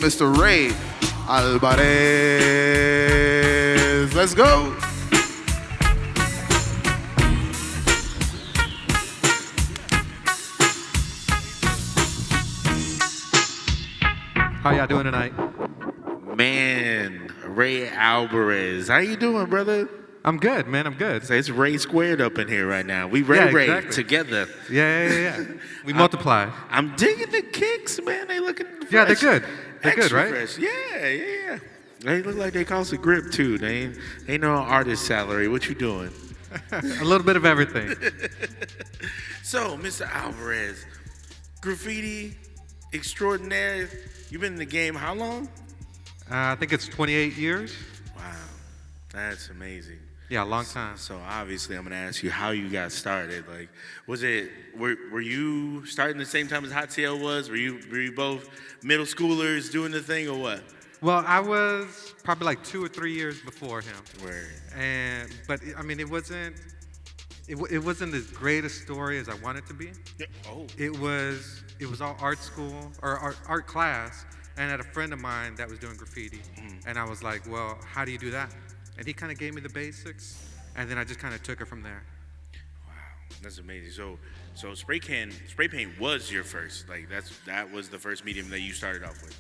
Mr. Ray Albarez. Let's go. How y'all doing tonight? Man, Ray Albarez. How you doing, brother? I'm good, man. I'm good. So it's Ray squared up in here right now. We Ray Yeah, Ray exactly. together. Yeah. We multiply. I'm digging the kicks, man. They looking fresh. Yeah, they're good. They're Extra good, right? fresh. Yeah. They look like they cost a grip too. They know an artist salary. What you doing? A little bit of everything. So, Mr. Alvarez, graffiti extraordinaire. You've been in the game how long? I think it's 28 years. Wow, that's amazing. Yeah, a long time. So obviously, I'm gonna ask you how you got started. Like, were you starting the same time as Hot Tail was? Were you both middle schoolers doing the thing or what? Well, I was probably like 2 or 3 years before him, Where? but I mean, it wasn't as great a story as I wanted to be. Yeah. Oh. It was all art school or art class, and I had a friend of mine that was doing graffiti, and I was like, well, how do you do that? And he kind of gave me the basics, and then I just kind of took it from there. Wow, that's amazing. So spray paint was your first. Like that was the first medium that you started off with.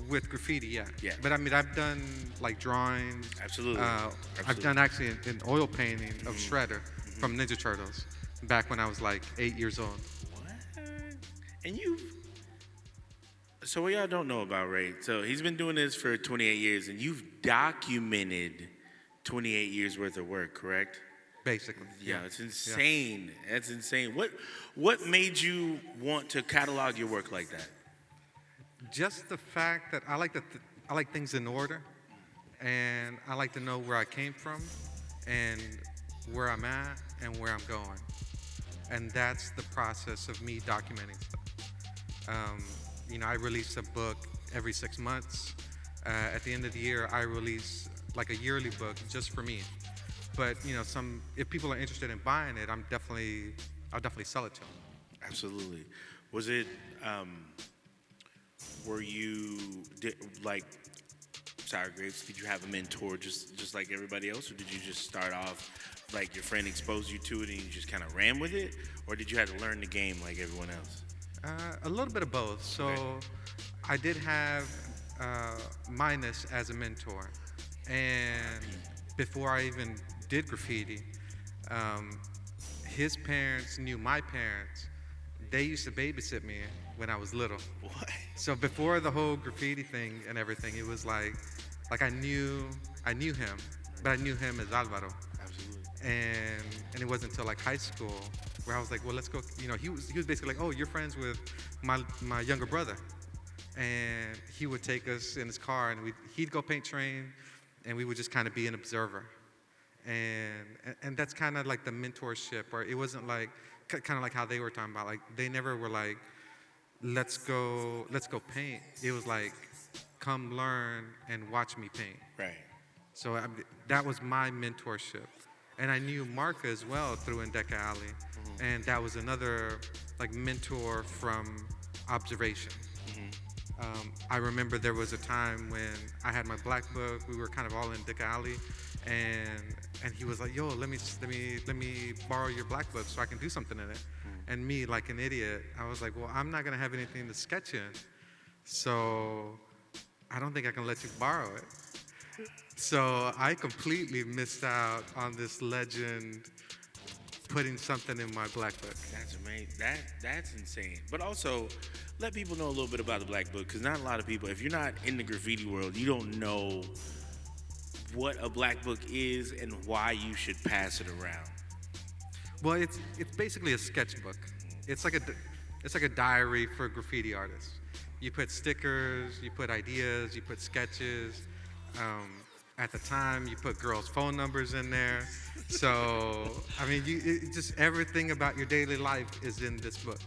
With graffiti, yeah. Yeah. But I mean, I've done like drawings. Absolutely. I've done actually an oil painting of Shredder from Ninja Turtles back when I was like 8 years old. What? And so what y'all don't know about Ray, so he's been doing this for 28 years, and you've documented 28 years worth of work, correct? Basically. Yeah, it's insane. Yeah. That's insane. What made you want to catalog your work like that? Just the fact that I like things in order, and I like to know where I came from, and where I'm at, and where I'm going, and that's the process of me documenting stuff. I release a book every 6 months. At the end of the year, I release like a yearly book just for me. But if people are interested in buying it, I'll definitely sell it to them. Absolutely. Was it? Were you like Sour Grapes? Did you have a mentor just like everybody else, or did you just start off like your friend exposed you to it and you just kind of ran with it, or did you have to learn the game like everyone else? A little bit of both. So Okay. I did have Minus as a mentor, and before I even did graffiti, his parents knew my parents. They used to babysit me when I was little. What? So before the whole graffiti thing and everything, it was like I knew him, but I knew him as Alvaro. Absolutely. And it wasn't until like high school where I was like, well, let's go. He was basically like, oh, you're friends with my younger brother, and he would take us in his car, and he'd go paint train, and we would just kind of be an observer, and that's kind of like the mentorship, or it wasn't like kind of like how they were talking about, like they never were like, let's go paint. It was like, come learn and watch me paint. Right. So that was my mentorship. And I knew Marka as well through Indeka Alley. And that was another like mentor from observation. I remember there was a time when I had my black book. We were kind of all in Indeka Alley, and he was like, "Yo, let me borrow your black book so I can do something in it." And me, like an idiot, I was like, "Well, I'm not gonna have anything to sketch in, so I don't think I can let you borrow it." So I completely missed out on this legend putting something in my black book. That's amazing. That's insane. But also, let people know a little bit about the Black Book, because not a lot of people, if you're not in the graffiti world, you don't know what a Black Book is and why you should pass it around. Well, it's basically a sketchbook. It's like a diary for graffiti artists. You put stickers, you put ideas, you put sketches. At the time, you put girls' phone numbers in there. So, I mean, just everything about your daily life is in this book.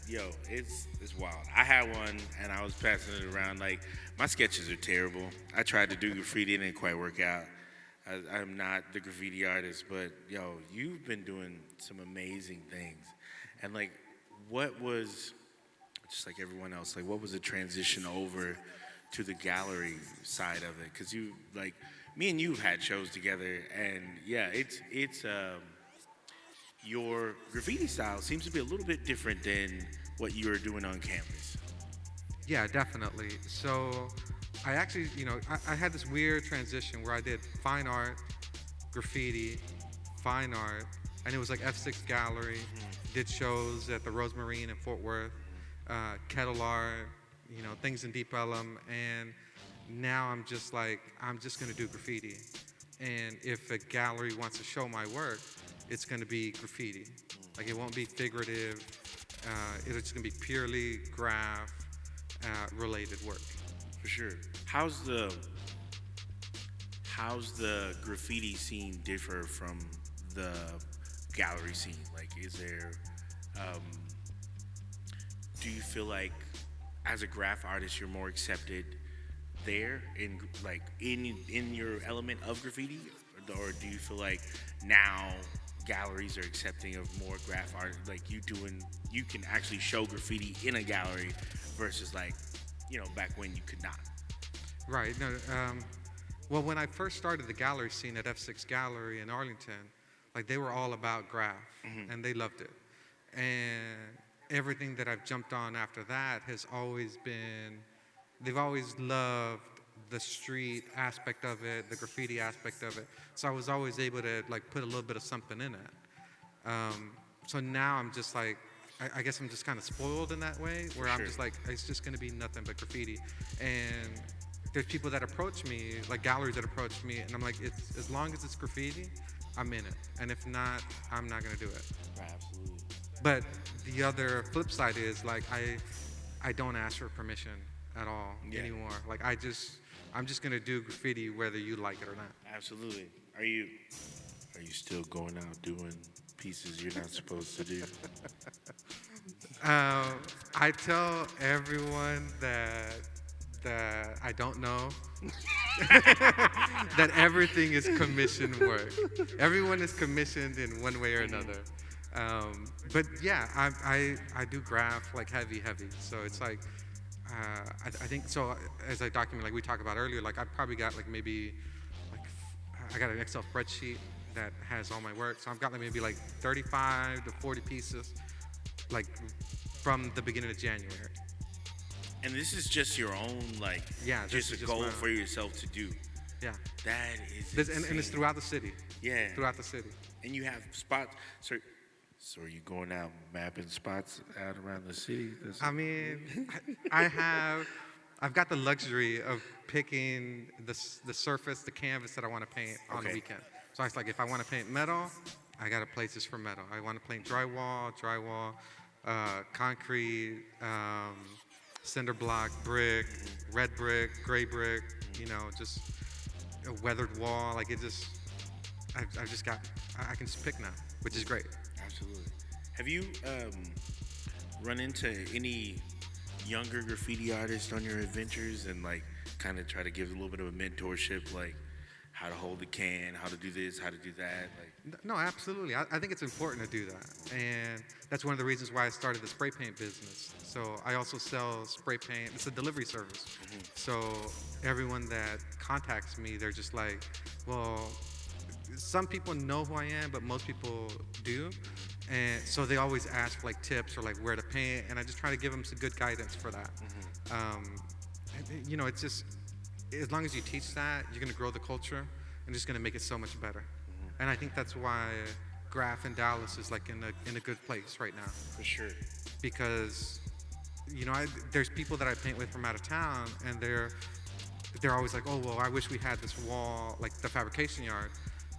It's wild. I had one, and I was passing it around. Like, my sketches are terrible. I tried to do graffiti, and it didn't quite work out. I'm not the graffiti artist, but, you've been doing some amazing things. And, like, what was just like everyone else. Like, what was the transition over to the gallery side of it? Because you, like, me and you've had shows together, and yeah, it's your graffiti style seems to be a little bit different than what you were doing on campus. Yeah, definitely. So I actually, I had this weird transition where I did fine art, graffiti, fine art, and it was like F6 Gallery, did shows at the Rose Marine in Fort Worth, kettle art, things in Deep Ellum, and now I'm just like, I'm just gonna do graffiti. And if a gallery wants to show my work, it's gonna be graffiti. Like it won't be figurative, it's just gonna be purely graph related work. For sure. How's the graffiti scene differ from the gallery scene? Like, is there, do you feel like as a graph artist you're more accepted there in your element of graffiti, or do you feel like now galleries are accepting of more graph art, like you can actually show graffiti in a gallery versus back when you could not? Right. No. Well, when I first started the gallery scene at F6 Gallery in Arlington, like they were all about graph, and they loved it. And everything that I've jumped on after that has always been, they've always loved the street aspect of it, the graffiti aspect of it. So I was always able to like put a little bit of something in it. So now I'm just like, I guess I'm just kind of spoiled in that way, where I'm just like, it's just going to be nothing but graffiti. And there's people that approach me, like galleries that approach me, and I'm like, it's as long as it's graffiti, I'm in it. And if not, I'm not going to do it. Right, absolutely. But the other flip side is like, I don't ask for permission at all anymore. Like I'm just going to do graffiti whether you like it or not. Absolutely. Are you still going out doing pieces you're not supposed to do? I tell everyone that I don't know that everything is commissioned work. Everyone is commissioned in one way or another. But yeah, I do graph like heavy. So it's like, I think, so as I document, like we talked about earlier, like I probably got like maybe, I got an Excel spreadsheet that has all my work. So I've got like maybe like 35 to 40 pieces, like from the beginning of January. And this is just your own, like, just a goal for yourself to do. Yeah. That is insane. And it's throughout the city. Yeah. Throughout the city. And you have spots. So are you going out mapping spots out around the city? I mean, I've got the luxury of picking the surface, the canvas that I want to paint on the weekend. So it's like, if I want to paint metal, I got to places for metal. I want to paint drywall, concrete, cinder block, brick, red brick, gray brick, just a weathered wall. Like I've just got, I can just pick now, which is great. Absolutely. Have you run into any younger graffiti artists on your adventures and like kind of try to give a little bit of a mentorship, like how to hold a can, how to do this, how to do that? Like, no, absolutely. I think it's important to do that. And that's one of the reasons why I started the spray paint business. So I also sell spray paint. It's a delivery service. So everyone that contacts me, they're just like, well, some people know who I am, but most people do. And so they always ask for like tips or like where to paint, and I just try to give them some good guidance for that. It's just, as long as you teach that, you're gonna grow the culture and just gonna make it so much better. And I think that's why Graph in Dallas is like in a good place right now. For sure. Because, there's people that I paint with from out of town, and they're always like, oh, well, I wish we had this wall, like the fabrication yard.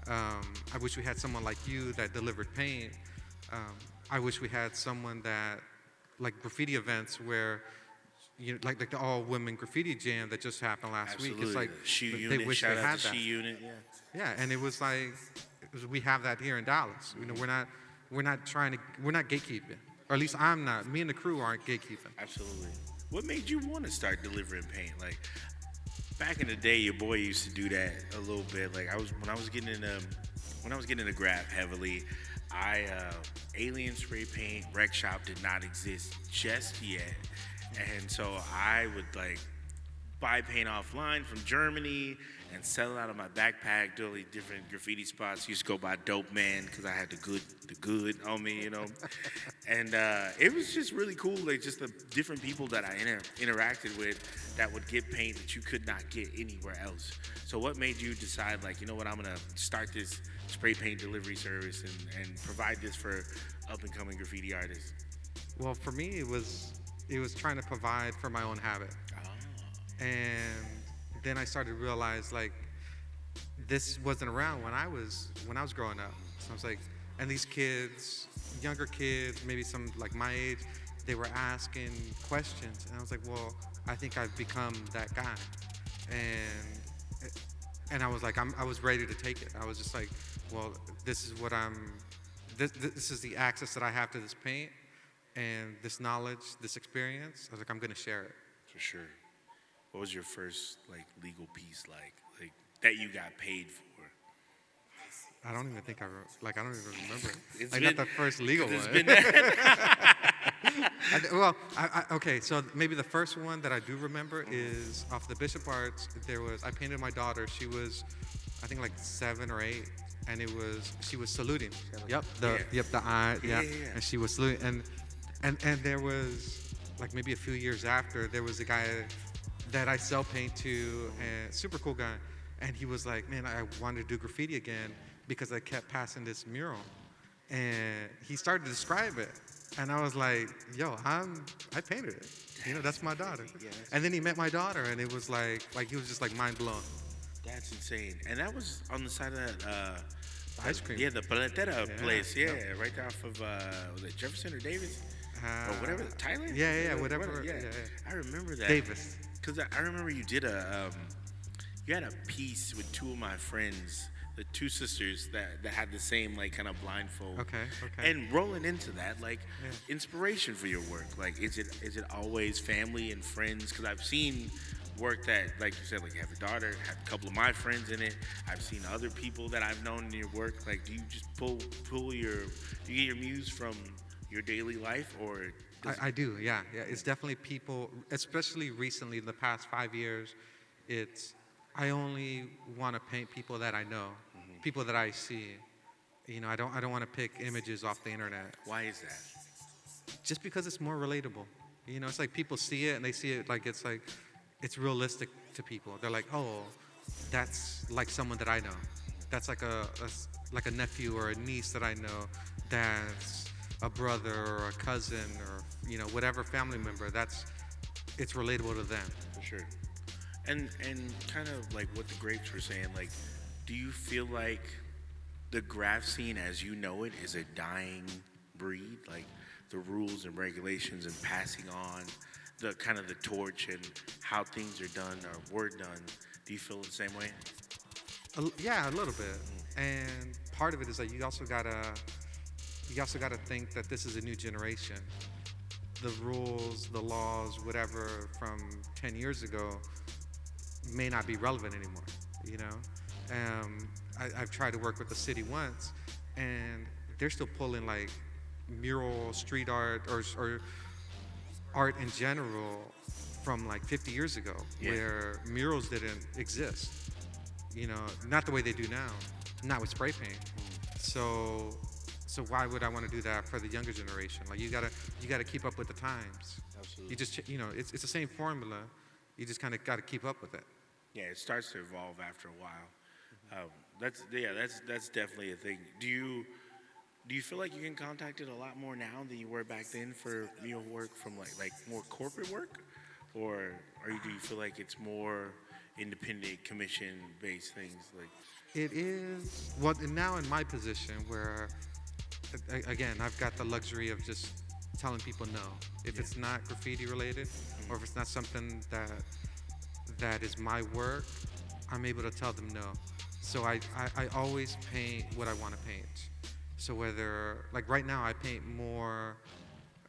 I wish we had someone like you that delivered paint. I wish we had someone that, like graffiti events where, like the all-women graffiti jam that just happened last week. It's like they wish they had that. Unit, yeah, and it was like, we have that here in Dallas. We're not gatekeeping, or at least I'm not. Me and the crew aren't gatekeeping. Absolutely. What made you want to start delivering paint? Like, back in the day, your boy used to do that a little bit. Like when I was getting into graph heavily, Alien spray paint rec shop did not exist just yet, And so I would like buy paint offline from Germany and sell it out of my backpack, do all these different graffiti spots. Used to go by Dope Man because I had the good on me, you know. And it was just really cool, like just the different people that I interacted with that would get paint that you could not get anywhere else. So what made you decide, like, you know what, I'm gonna start this spray paint delivery service and provide this for up and coming graffiti artists? Well, for me, it was trying to provide for my own habit. And then I started to realize like this wasn't around when I was growing up. So I was like, and these kids, younger kids, maybe some like my age, they were asking questions, and I was like, well, I think I've become that guy, and I was like, I was ready to take it. I was just like, well, this is what this is the access that I have to this paint and this knowledge, this experience. I was like, I'm gonna share it. For sure. What was your first like legal piece like that you got paid for? I don't even think I don't even remember. It's Like been- not the first legal It's one. been Well, okay, so maybe the first one that I do remember is off the Bishop Arts. I painted my daughter. She was, I think, like 7 or 8, and she was saluting. Yep, the eye, Yeah. and she was saluting, and there was like maybe a few years after, there was a guy that I sell paint to, and super cool guy, and he was like, man, I wanted to do graffiti again because I kept passing this mural, and he started to describe it. And I was like, yo, I painted it. You know, that's my daughter. Yes. And then he met my daughter, and it was like he was just like mind blown. That's insane. And that was on the side of that Ice cream. Yeah, the paletera Yeah, place. Yeah, yep. right off of was it Jefferson or Davis? Or whatever, Thailand? Yeah, whatever. Yeah. Yeah. I remember that. Davis. Because I remember you did you had a piece with 2 of my friends, the 2 sisters that had the same like kind of blindfold. Okay. And rolling into that, like Yeah. inspiration for your work, like is it always family and friends? Because I've seen work that, like you said, like you have your daughter, have a couple of my friends in it. I've seen other people that I've known in your work. Like, do you just do you get your muse from your daily life, or I do, yeah. It's definitely people, especially recently in the past 5 years. I only want to paint people that I know, people that I see. You know, I don't want to pick images off the internet. why is that? Just because it's more relatable. You know, it's like people see it and they see it like it's realistic to people. They're like, oh, that's like someone that I know. That's like a nephew or a niece that I know. That's a brother or a cousin or, you know, whatever family member. It's relatable to them. For sure. And kind of like what the grapes were saying, like, do you feel like the graph scene as you know it is a dying breed? Like the rules and regulations and passing on the kind of the torch and how things are done or were done. Do you feel the same way? Yeah, a little bit. And part of it is that you also gotta think that this is a new generation. The rules, the laws, whatever from 10 years ago may not be relevant anymore, you know? I've tried to work with the city once, and they're still pulling like mural, street art, or art in general from like 50 years ago, where murals didn't exist. You know, not the way they do now, not with spray paint. So why would I want to do that for the younger generation? Like you gotta keep up with the times. Absolutely. You just, you know, it's the same formula. You just kind of got to keep up with it. Yeah, it starts to evolve after a while. That's definitely a thing. Do you feel like you get contacted a lot more now than you were back then for work from like more corporate work, or do you feel like it's more independent commission based things like? It is, well, now in my position where, again, I've got the luxury of just telling people no. If it's not graffiti related, or if it's not something that is my work, I'm able to tell them no. So I always paint what I want to paint. So whether, like right now, I paint more,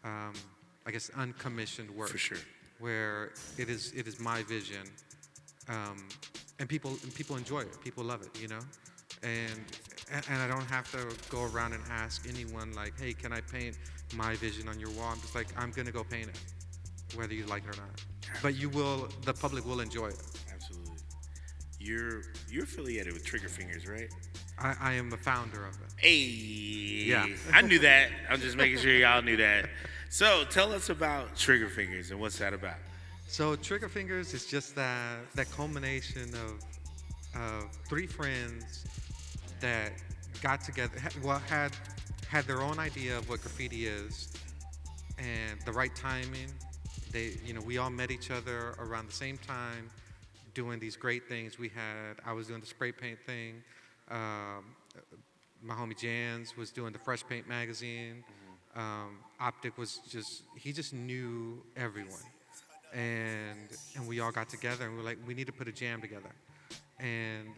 I guess, uncommissioned work. For sure. Where it is my vision. And people enjoy it. People love it, you know, and I don't have to go around and ask anyone like, hey, can I paint my vision on your wall? I'm just like, I'm gonna go paint it. whether you like it or not. But the public will enjoy it. Absolutely. You're affiliated with Trigger Fingers, right? I am the founder of it. Hey. Yeah. I knew that. I'm just making sure y'all knew that. So tell us about Trigger Fingers and what's that about? So Trigger Fingers is just that culmination of three friends that got together, had their own idea of what graffiti is, and the right timing. We all met each other around the same time, doing these great things. I was doing the spray paint thing. My homie Jans was doing the Fresh Paint magazine. Optic he just knew everyone. And we all got together and we were like, we need to put a jam together. And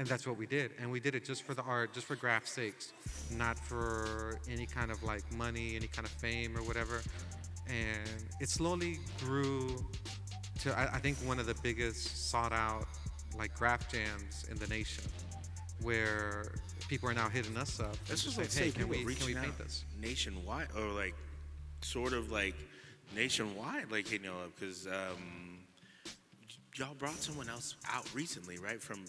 that's what we did. And we did it just for the art, just for graph's sakes, not for any kind of like money, any kind of fame or whatever. And it slowly grew to, I think, one of the biggest sought out like graph jams in the nation, where people are now hitting us up. That's and just saying, like, hey, can we reaching paint out this? nationwide, or like sort of like nationwide, like hitting y'all up, because y'all brought someone else out recently, right? From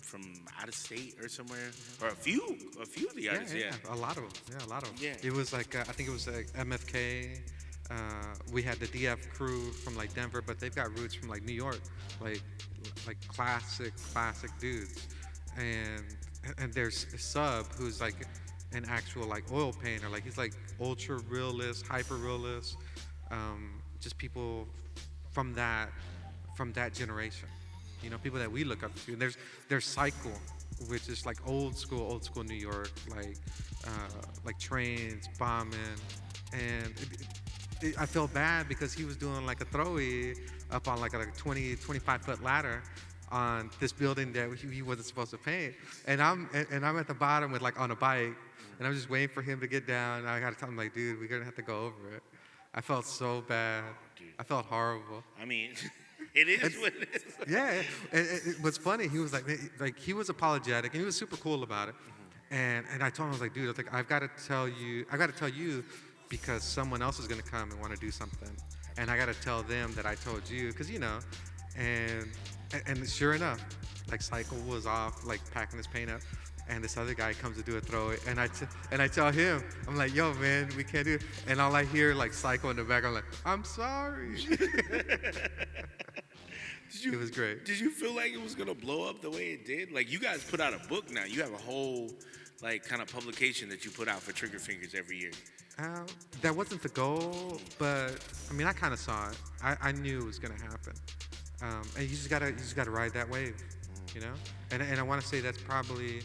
out of state or somewhere, or a few of the artists. Yeah. A lot of them. Yeah, a lot of them. Yeah. It was like I think it was like MFK. We had the DF crew from like Denver, but they've got roots from like New York, like classic dudes. And there's Sub, who's like an actual like oil painter, like he's like ultra realist, hyper realist, just people from that generation, people that we look up to. And there's Cycle, which is like old school New York, like trains bombing, and I felt bad because he was doing like a throwy up on like a 25 foot ladder on this building that he wasn't supposed to paint, and I'm at the bottom with like on a bike, and I'm just waiting for him to get down. And I gotta tell him like, dude, we're gonna have to go over it. I felt so bad. I felt horrible. I mean, it is what it is. Yeah, what's funny, he was like he was apologetic and he was super cool about it. And I told him, I was like, dude, I've got to tell you because someone else is gonna come and want to do something, and I got to tell them that I told you, because and sure enough, like Cycle was off, like packing his paint up, and this other guy comes to do a throw, and I tell him, I'm like, yo man, we can't do it, and all I hear like Cycle in the back, I'm like, I'm sorry. It was great. Did you feel like it was gonna blow up the way it did? Like, you guys put out a book now. You have a whole like kind of publication that you put out for Trigger Fingers every year. That wasn't the goal, but I mean, I kind of saw it. I knew it was gonna happen, and you just gotta ride that wave, And I want to say that's probably,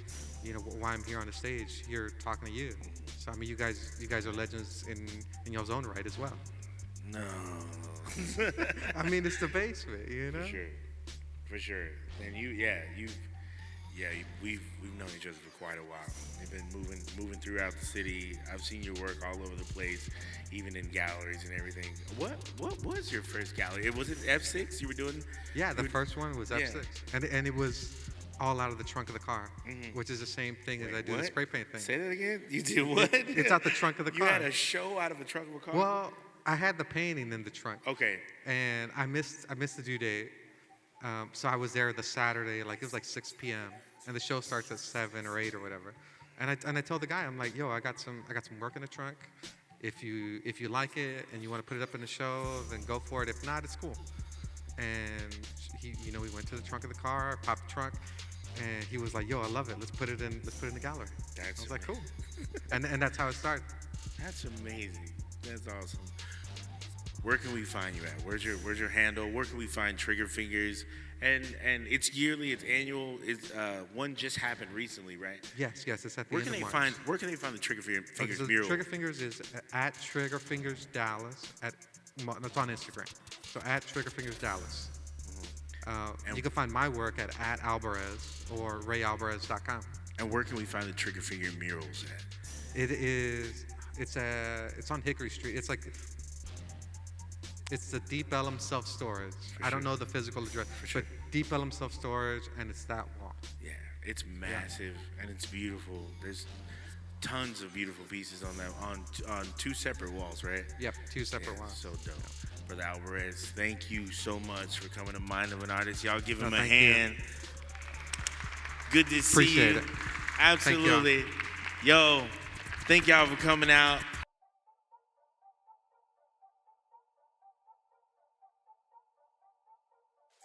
why I'm here on the stage here talking to you. So I mean, you guys are legends in y'all's own right as well. No. I mean, it's the basement, For sure. And we've known each other for quite a while. You've been moving throughout the city. I've seen your work all over the place, even in galleries and everything. What was your first gallery? Was it F6 you were doing? Yeah, the first one was F6, and it was all out of the trunk of the car, which is the same thing as I do the spray paint thing. Say that again. You did what? It's out the trunk of the car. You had a show out of the trunk of a car? Well, I had the painting in the trunk. Okay. And I missed the due date. So I was there the Saturday, like it was like 6 p.m. and the show starts at 7 or 8 or whatever. And I told the guy, I'm like, yo, I got some work in the trunk. If you like it and you want to put it up in the show, then go for it. If not, it's cool. And we went to the trunk of the car, popped the trunk, and he was like, yo, I love it. Let's put it in the gallery. I was like, cool. and that's how it started. That's amazing. That's awesome. Where can we find you at? Where's your handle? Where can we find Trigger Fingers? And it's yearly, it's annual. It's one just happened recently, right? Yes, it's at the end of March. Where can they find the Trigger Fingers so mural? Trigger Fingers is at Trigger Fingers Dallas. It's on Instagram. So at Trigger Fingers Dallas. You can find my work at Albarez or rayalbarez.com. And where can we find the Trigger Finger murals at? It's on Hickory Street. It's the Deep Ellum Self-Storage. I don't know the physical address, but Deep Ellum Self-Storage, and it's that wall. Yeah, it's massive and it's beautiful. There's tons of beautiful pieces on that on two separate walls, right? Yep, two separate walls. So dope. Brother Albarez, thank you so much for coming to Mind of an Artist. Y'all give him a thank hand. Good to see Appreciate you. it. Absolutely. Yo, thank y'all for coming out.